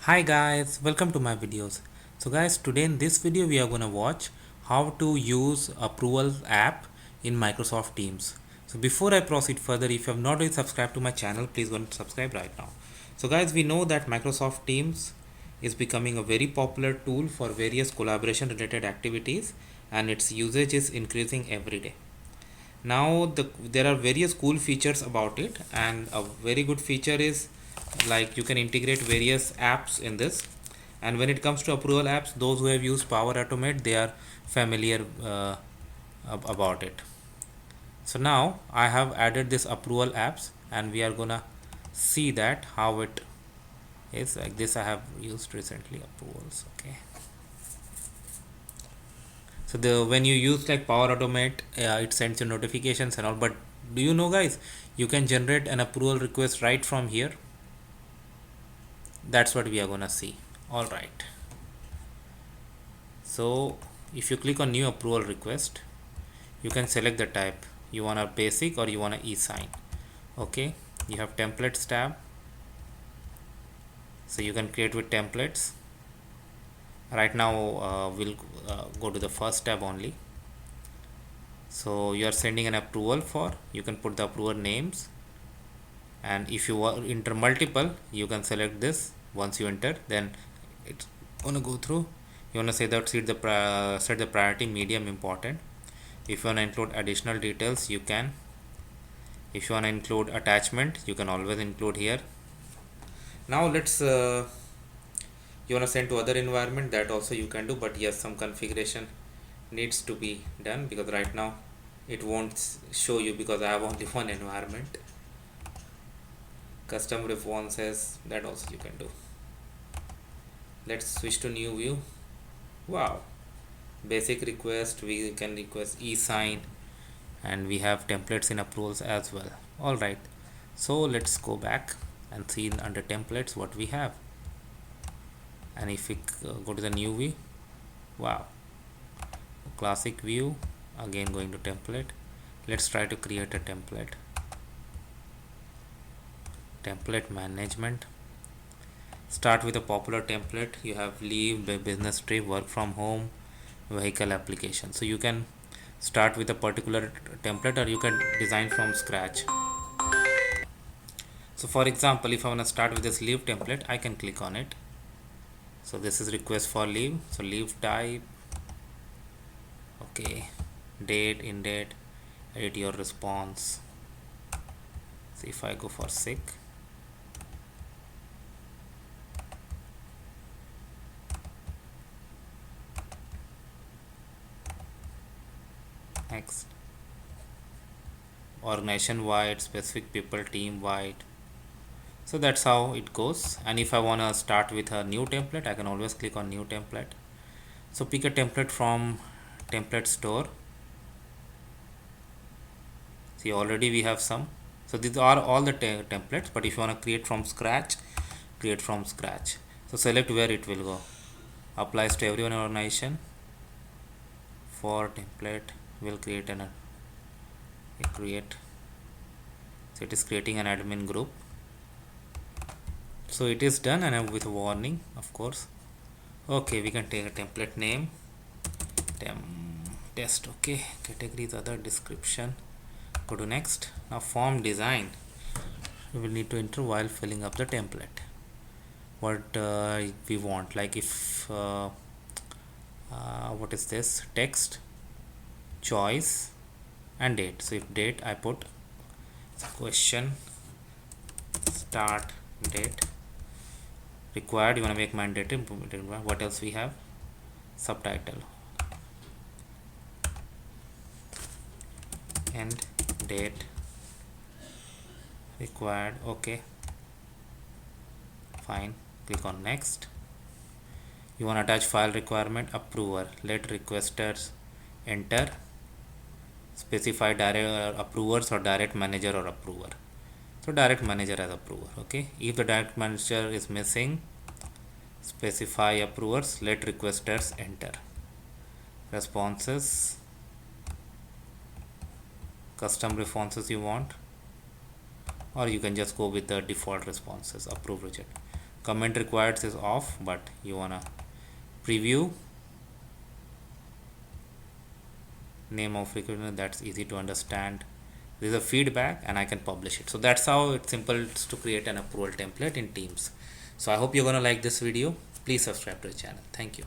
Hi guys, welcome to my videos. So guys, today in this video we are going to watch how to use approval app in Microsoft Teams. So before I proceed further, if you have not yet subscribed to my channel, please go and subscribe right now. So guys, we know that Microsoft Teams is becoming a very popular tool for various collaboration related activities and its usage is increasing every day. Now there are various cool features about it, and a very good feature is like you can integrate various apps in this. And when it comes to approval apps, those who have used Power Automate, they are familiar about it. So now I have added this approval apps and we are gonna see that how it is. Like this I have used recently, approvals. Okay, so the when you use like Power Automate, it sends you notifications and all, but do you know guys, you can generate an approval request right from here. That's what we are gonna see. All right, so if you click on new approval request, you can select the type. You want a basic or you want a e-sign. Okay, you have templates tab, so you can create with templates. Right now we'll go to the first tab only. So you are sending an approval for, you can put the approval names, and if you enter multiple, you can select this. Once you enter, then it's gonna go through. You want to say that set the priority medium important. If you want to include additional details, you can. If you want to include attachment, you can always include here. Now let's you want to send to other environment, that also you can do, but yes, some configuration needs to be done because right now it won't show you because I have only one environment. Custom responses, that also you can do. Let's switch to new view. Wow, basic request, we can request e-sign, and we have templates in approvals as well. All right, so let's go back and see under templates what we have. And if we go to the new view, wow, classic view, again going to template. Let's try to create a template management. Start with a popular template. You have leave, business trip, work from home, vehicle application. So you can start with a particular template or you can design from scratch. So for example, if I want to start with this leave template, I can click on it. So this is request for leave. So leave type, okay, date, in date, edit your response. So if I go for sick, next, organization wide, specific people, team wide. So that's how it goes. And if I want to start with a new template, I can always click on new template. So pick a template from template store. See, already we have some. So these are all the templates, but if you want to create from scratch, create from scratch. So select where it will go. Applies to everyone in organization. For template, we'll create create. So it is creating an admin group. So it is done, and with a warning, of course. Okay, we can take a template name, test. Okay, categories, other, description. Go to next. Now form design, we will need to enter while filling up the template what we want. Like if what is this, text, choice, and date. So if date, I put question, start date. Required, you want to make mandatory. What else we have? Subtitle, end date, required. Okay, fine, click on next. You want to attach file requirement, approver, let requesters enter, specify direct approvers or direct manager or approver. So direct manager as approver. Okay, if the direct manager is missing, specify approvers, let requesters enter. Responses, custom responses you want, or you can just go with the default responses, approve, reject. comment required is off, but you wanna preview name of recruiter, that's easy to understand. There's a feedback and I can publish it. So that's how it's simple to create an approval template in Teams. So I hope you're gonna like this video. Please subscribe to the channel. Thank you.